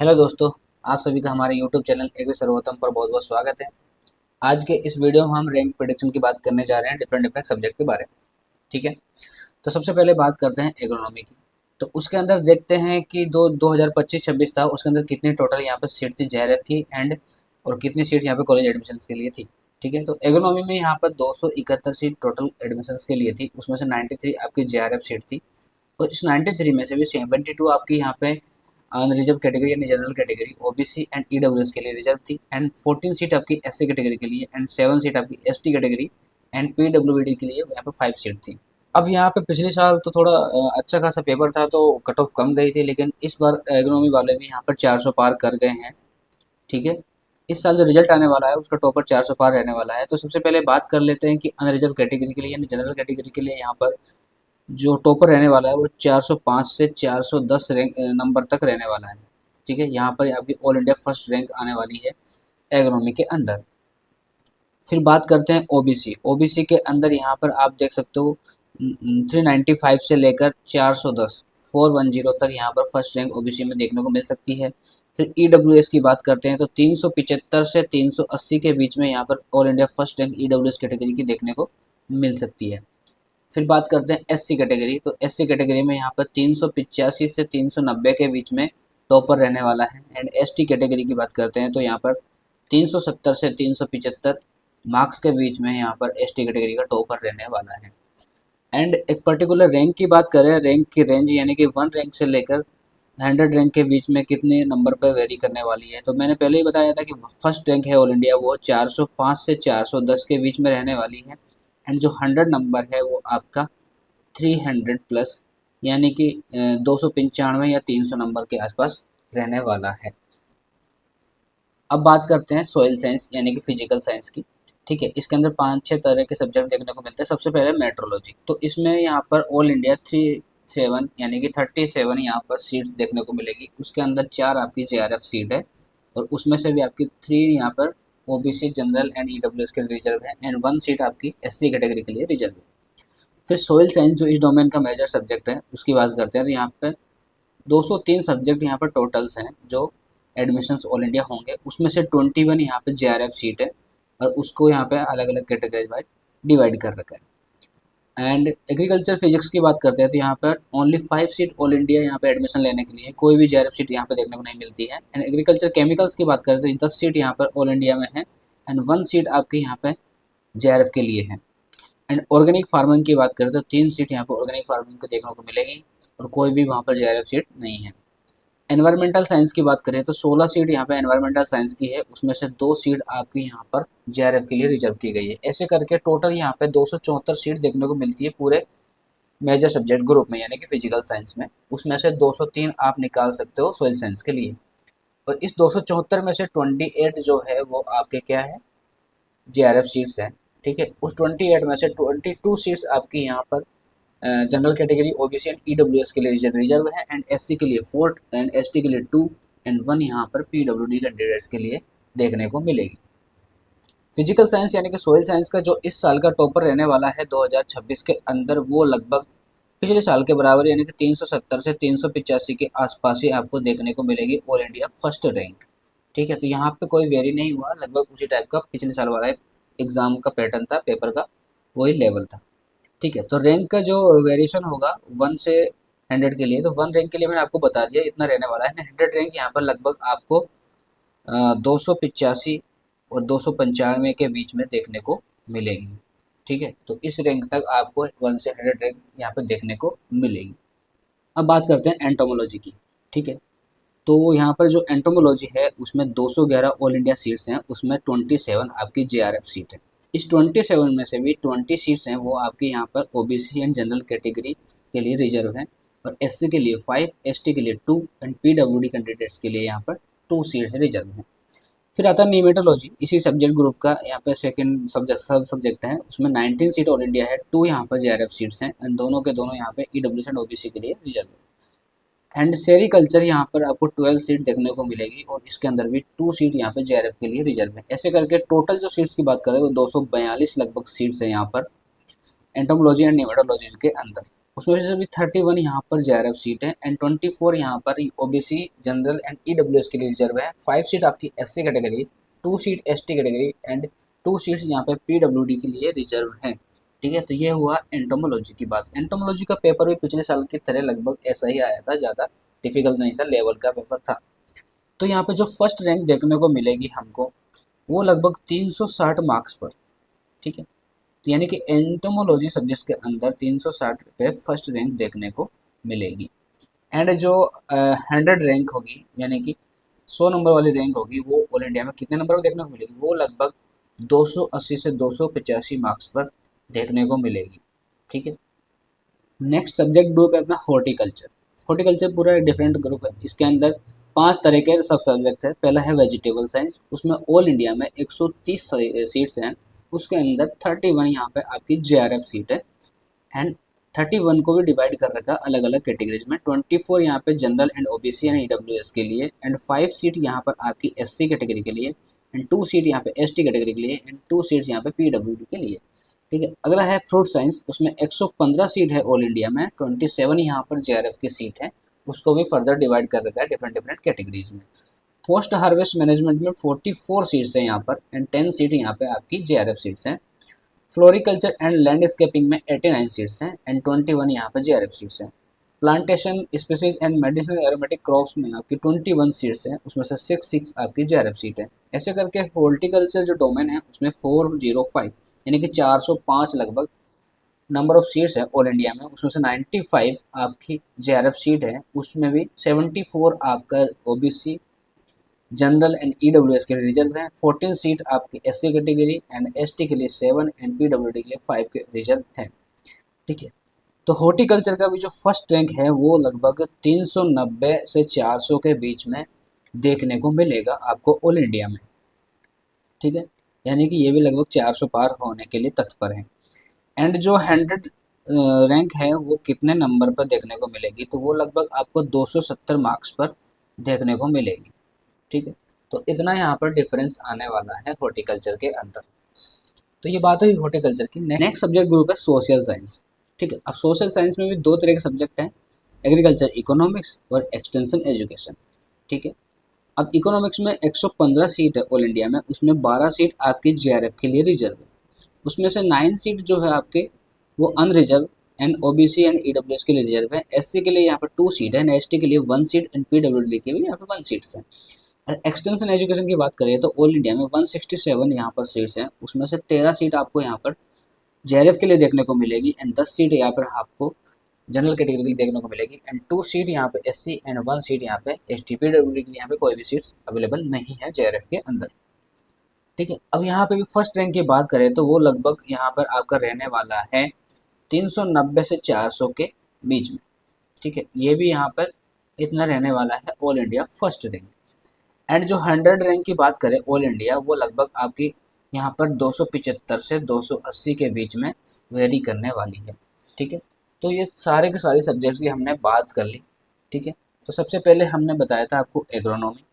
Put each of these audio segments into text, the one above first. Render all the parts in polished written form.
Hello दोस्तों, आप सभी का हमारे यूट्यूब चैनल एग्री सर्वोत्तम पर बहुत बहुत स्वागत है। आज के इस वीडियो में हम रैंक प्रेडिक्शन की बात करने जा रहे हैं डिफरेंट डिफरेंट सब्जेक्ट के बारे में। ठीक है, तो सबसे पहले बात करते हैं एग्रोनॉमी की। तो उसके अंदर देखते हैं कि 2025-26 था, उसके अंदर कितनी टोटल यहाँ पर सीट थी जेआरएफ की एंड और कितनी सीट यहाँ पे कॉलेज एडमिशन के लिए थी। ठीक है, तो एग्रोनॉमी में यहाँ पर 271 सीट टोटल एडमिशन के लिए थी, उसमें से 93 आपकी जेआरएफ सीट थी। और इस 93 में से भी 72 आपकी यहाँ पे अनरिजर्व कैटेगरी यानी general category OBC and EWS के लिए रिजर्व थी एंड 14 सीट आपकी एससी कैटेगरी के लिए एंड 7 सीट आपकी एसटी कैटेगरी एंड पीडब्ल्यूडी के लिए यहाँ पे 5 सीट थी। अब यहाँ पे पिछले साल तो थोड़ा अच्छा खासा पेपर था तो कट ऑफ कम गई थी, लेकिन इस बार एग्रोनॉमी वाले भी यहाँ पर 400 पार कर गए हैं। ठीक है, इस साल जो रिजल्ट आने वाला है उसका टॉपर 400 पार रहने वाला है। तो सबसे पहले बात कर लेते हैं कि अनरिजर्व कैटेगरी के लिए यानी जनरल कैटेगरी के लिए यहाँ पर जो टॉपर रहने वाला है वो 405 से 410 रैंक नंबर तक रहने वाला है। ठीक है, यहाँ पर आपकी ऑल इंडिया फर्स्ट रैंक आने वाली है एग्रोनॉमी के अंदर। फिर बात करते हैं ओबीसी। ओबीसी के अंदर यहाँ पर आप देख सकते हो 395 से लेकर 410 410 तक यहाँ पर फर्स्ट रैंक ओबीसी में देखने को मिल सकती है। फिर ईडब्ल्यूएस की बात करते हैं तो 375 से 380 के बीच में यहाँ पर all India first rank EWS category की देखने को मिल सकती है। फिर बात करते हैं एससी कैटेगरी। तो एससी कैटेगरी में यहाँ पर 385 से 390 के बीच में टॉपर रहने वाला है एंड एसटी कैटेगरी की बात करते हैं तो यहाँ पर 370 से 375 मार्क्स के बीच में यहाँ पर एसटी कैटेगरी का टॉपर रहने वाला है। एंड एक पर्टिकुलर रैंक की बात करें, रैंक की रेंज यानी कि 1 रैंक से लेकर 100 रैंक के बीच में कितने नंबर पर वेरी करने वाली है। तो मैंने पहले ही बताया था कि फर्स्ट रैंक है ऑल इंडिया वो 405 से 410 के बीच में रहने वाली है एंड जो 100 नंबर है वो आपका 300 प्लस यानी कि 295 या 300 नंबर के आसपास रहने वाला है। अब बात करते हैं सॉइल साइंस यानी कि फिजिकल साइंस की। ठीक है, इसके अंदर 5-6 तरह के सब्जेक्ट देखने को मिलते हैं। सबसे पहले मेट्रोलॉजी। तो इसमें यहाँ पर ऑल इंडिया 37 यानी कि 37 यहाँ पर सीट्स देखने को मिलेगी। उसके अंदर 4 आपकी जेआरएफ सीट है और उसमें से भी आपकी 3 यहाँ पर ओबीसी जनरल एंड ईडब्ल्यूएस के लिए रिजर्व है एंड 1 सीट आपकी एससी कैटेगरी के लिए रिजर्व है। फिर सोइल साइंस जो इस डोमेन का मेजर सब्जेक्ट है उसकी बात करते हैं तो यहाँ पे 203 सब्जेक्ट यहाँ पर टोटल्स हैं जो एडमिशन्स ऑल इंडिया होंगे। उसमें से 21 यहाँ पे जेआरएफ सीट है और उसको यहाँ पे अलग अलग कैटेगरी वाइज डिवाइड कर रखा है। एंड एग्रीकल्चर फिजिक्स की बात करते हैं तो यहाँ पर ओनली 5 सीट ऑल इंडिया यहाँ पे एडमिशन लेने के लिए, कोई भी जेआरएफ सीट यहाँ पे देखने को नहीं मिलती है। एंड एग्रीकल्चर केमिकल्स की बात करते हैं 10 सीट यहाँ पर ऑल इंडिया में है एंड 1 सीट आपके यहाँ पे जेआरएफ के लिए है। एंड ऑर्गेनिक फार्मिंग की बात करें तो 3 सीट यहाँ पर ऑर्गेनिक फार्मिंग को देखने को मिलेगी और कोई भी वहाँ पर जेआरएफ सीट नहीं है। एनवायरमेंटल साइंस की बात करें तो 16 सीट यहाँ पे एनवायरमेंटल साइंस की है, उसमें से 2 सीट आपकी यहाँ पर जेआरएफ के लिए रिजर्व की गई है। ऐसे करके टोटल यहाँ पे 274 सीट देखने को मिलती है पूरे मेजर सब्जेक्ट ग्रुप में यानी कि फिजिकल साइंस में। उसमें से 203 आप निकाल सकते हो सोइल साइंस के लिए और इस 274 में से 28 जो है वो आपके क्या है, जेआरएफ सीट्स हैं। ठीक है, उस 28 में से 22 सीट्स आपकी यहाँ पर general category OBC and EWS के लिए रिजर्व है एंड एससी के लिए 4 एंड एसटी के लिए 2 एंड 1 यहाँ पर पीडब्ल्यूडी कैंडिडेट्स के लिए देखने को मिलेगी। फिजिकल साइंस यानी कि सोइल साइंस का जो इस साल का टॉपर रहने वाला है 2026 के अंदर वो लगभग पिछले साल के बराबर यानी कि 370 से 385 के आसपास ही आपको देखने को मिलेगी ऑल इंडिया फर्स्ट रैंक। ठीक है, तो यहाँ पे कोई वेरी नहीं हुआ, लगभग उसी टाइप का पिछले साल वाला एग्जाम का पैटर्न था, पेपर का वही लेवल था। ठीक है, तो रैंक का जो वेरिएशन होगा 1 से 100 के लिए, तो 1 रैंक के लिए मैंने आपको बता दिया इतना रहने वाला है। 100 रैंक यहाँ पर लगभग आपको 285 और 295 के बीच में देखने को मिलेगी। ठीक है, तो इस रैंक तक आपको 1 से 100 रैंक यहाँ पर देखने को मिलेगी। अब बात करते हैं एंटोमोलॉजी की। ठीक है, तो यहाँ पर जो एंटोमोलॉजी है उसमें 211 ऑल इंडिया सीट्स हैं, उसमें 27 आपकी जेआरएफ सीट है। इस 27 में से भी 20 सीट्स हैं वो आपके यहाँ पर ओबीसी एंड जनरल कैटेगरी के लिए रिजर्व हैं और एससी के लिए 5, एसटी के लिए 2 एंड पीडब्ल्यूडी कैंडिडेट्स के लिए यहाँ पर 2 सीट्स रिजर्व हैं। फिर आता है न्यूमेटोलॉजी, इसी सब्जेक्ट ग्रुप का यहाँ पे सेकंड सब्जेक्ट है। उसमें 19 सीट ऑल इंडिया है, 2 यहाँ पर जेआरएफ सीट्स हैं एंड दोनों के दोनों यहाँ पे ईडब्ल्यूएस एंड ओबीसी के लिए रिजर्व है। एंड सेरिकल्चर यहाँ पर आपको 12 सीट देखने को मिलेगी और इसके अंदर भी 2 सीट यहाँ पे जेआरएफ के लिए रिजर्व है। ऐसे करके टोटल जो सीट्स की बात करें वो 242 लगभग सीट्स है यहाँ पर एंटोमोलॉजी एंड न्यूमेटोलॉजी के अंदर। उसमें से भी 31 यहाँ पर JRF सीट है एंड 24 यहाँ पर OBC जनरल एंड EWS के लिए रिजर्व है। 5 सीट आपकी SC category, 2 seat ST category and 2 seats यहाँ पे PWD के लिए रिजर्व हैं। ठीक है, तो ये हुआ एंटोमोलॉजी की बात। एंटोमोलॉजी का पेपर भी पिछले साल की तरह लगभग ऐसा ही आया था, ज़्यादा डिफिकल्ट नहीं था, लेवल का पेपर था। तो यहाँ पे जो फर्स्ट रैंक देखने को मिलेगी हमको वो लगभग 360 मार्क्स पर। ठीक है, तो यानी कि एंटोमोलॉजी सब्जेक्ट के अंदर 360 पे फर्स्ट रैंक देखने को मिलेगी। एंड जो 100 रैंक होगी यानी कि 100 नंबर वाली रैंक होगी वो ऑल इंडिया में कितने नंबर पर देखने को मिलेगी, वो लगभग 280 से 285 मार्क्स पर देखने को मिलेगी। ठीक है, नेक्स्ट सब्जेक्ट ग्रुप है अपना हॉर्टिकल्चर। हॉर्टिकल्चर पूरा डिफरेंट ग्रुप है, इसके अंदर 5 तरह के सब सब्जेक्ट है। पहला है वेजिटेबल साइंस, उसमें ऑल इंडिया में 130 सीट्स हैं, उसके अंदर 31 यहाँ पे आपकी JRF सीट है एंड 31 को भी डिवाइड कर रखा अलग अलग कैटेगरीज में। 24 यहाँ पे general and OBC and EWS के लिए एंड 5 सीट यहाँ पर आपकी SC कैटेगरी के लिए एंड 2 सीट यहाँ पे ST कैटेगरी के लिए एंड 2 सीट्स यहाँ पे PWD के लिए। ठीक है, अगला है फ्रूट साइंस, उसमें 115 सीट है ऑल इंडिया में, 27 यहाँ पर JRF की सीट है, उसको भी फर्दर डिवाइड कर रखा है डिफरेंट डिफरेंट कैटेगरीज में। पोस्ट हार्वेस्ट मैनेजमेंट में 44 सीट्स हैं यहाँ पर एंड 10 सीट यहाँ पे आपकी JRF सीट्स हैं। फ्लोरिकल्चर एंड लैंडस्केपिंग में 89 सीट्स हैं एंड 21 यहाँ पे JRF सीट्स हैं। Plantation species and medicinal aromatic crops में आपकी 21 सीट्स हैं, उसमें से 6 आपकी JRF सीट है। ऐसे करके हॉर्टिकल्चर जो डोमेन है उसमें 405 यानी कि 405 लगभग नंबर ऑफ सीट्स है ऑल इंडिया में, उसमें से 95 आपकी JRF सीट है, उसमें भी 74 आपका OBC जनरल एंड EWS के लिए रिजर्व है। 14 सीट आपकी SC कैटेगरी एंड ST के लिए 7 एंड PWD के लिए 5 के रिजर्व है। ठीक है, तो हॉर्टिकल्चर का भी जो फर्स्ट रैंक है वो लगभग 390 से 400 के बीच में देखने को मिलेगा आपको ऑल इंडिया में। ठीक है, यानी कि ये भी लगभग 400 पार होने के लिए तत्पर है। एंड जो 100 रैंक है वो कितने नंबर पर देखने को मिलेगी, तो वो लगभग आपको 270 मार्क्स पर देखने को मिलेगी। ठीक है, तो इतना यहाँ पर डिफरेंस आने वाला है हॉर्टिकल्चर के अंदर। तो ये बात हुई हॉर्टिकल्चर की। नेक्स्ट सब्जेक्ट ग्रुप है सोशल साइंस। ठीक है, अब सोशल साइंस में भी 2 तरह के सब्जेक्ट हैं, एग्रीकल्चर इकोनॉमिक्स और एक्सटेंशन एजुकेशन। ठीक है, अब इकोनॉमिक्स में 115 सीट है ऑल इंडिया में, उसमें 12 सीट आपकी JRF के लिए रिजर्व है, उसमें से 9 सीट जो है आपके वो unreserve and OBC and EWS के लिए रिजर्व है। SC के लिए यहाँ पर 2 सीट है एंड ST के लिए 1 सीट एंड PWD के भी यहाँ पर 1 सीट्स हैं। एक्सटेंशन एजुकेशन की बात करें तो ऑल इंडिया में 167 यहाँ पर सीट्स हैं, उसमें से 13 सीट आपको यहाँ पर JRF के लिए देखने को मिलेगी एंड 10 सीट यहाँ पर आपको जनरल कैटेगरी के लिए देखने को मिलेगी एंड 2 सीट यहाँ पे SC एंड 1 सीट यहाँ पे ST। PWD के लिए यहाँ पे कोई भी सीट्स अवेलेबल नहीं है JRF के अंदर। ठीक है, अब यहाँ पे भी फर्स्ट रैंक की बात करें तो वो लगभग यहाँ पर आपका रहने वाला है 390 से 400 के बीच में। ठीक है, ये भी यहाँ पर इतना रहने वाला है all India first rank. And जो 100 रैंक की बात करें ऑल इंडिया वो लगभग आपकी यहाँ पर 275 से 280 के बीच में वेरी करने वाली है। ठीक है, तो ये सारे के सारे सब्जेक्ट्स की हमने बात कर ली। ठीक है, तो सबसे पहले हमने बताया था आपको एग्रोनॉमी।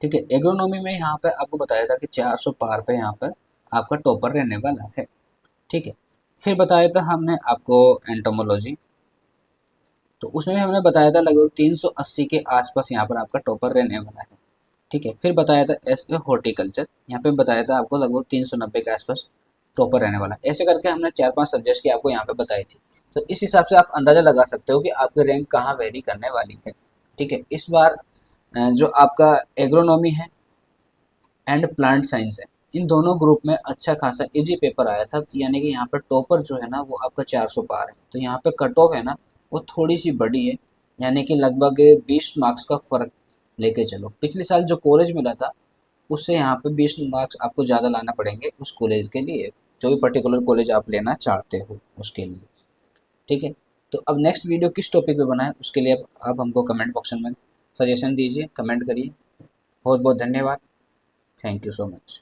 ठीक है, एग्रोनॉमी में यहाँ पर आपको बताया था कि 400 पार पे यहाँ पर आपका टॉपर रहने वाला है। ठीक है, फिर बताया था हमने आपको एंटोमोलॉजी, तो उसमें हमने बताया था लगभग 380 के आसपास यहाँ पर आपका टॉपर रहने वाला है। ठीक है, फिर बताया था हॉर्टिकल्चर, यहाँ पे बताया था आपको लगभग 390 के आसपास टॉपर रहने वाला है। ऐसे करके हमने 4-5 सब्जेक्ट्स की आपको यहाँ पे बताई थी, तो इस हिसाब से आप अंदाज़ा लगा सकते हो कि आपकी रैंक कहाँ वेरी करने वाली है। ठीक है, इस बार जो आपका एग्रोनॉमी है एंड प्लांट साइंस है, इन दोनों ग्रुप में अच्छा खासा इजी पेपर आया था, यानी कि यहाँ पर टॉपर जो है ना वो आपका 400 पार है, तो यहाँ पे कट ऑफ है ना वो थोड़ी सी बड़ी है, यानी कि लगभग 20 मार्क्स का फ़र्क लेके चलो। पिछले साल जो कॉलेज मिला था उससे यहाँ पे 20 मार्क्स आपको ज़्यादा लाना पड़ेंगे उस कॉलेज के लिए, जो भी पर्टिकुलर कॉलेज आप लेना चाहते हो उसके लिए। ठीक है, तो अब नेक्स्ट वीडियो किस टॉपिक पे बनाएं उसके लिए आप हमको कमेंट बॉक्स में सजेशन दीजिए, कमेंट करिए। बहुत बहुत धन्यवाद, थैंक यू सो मच।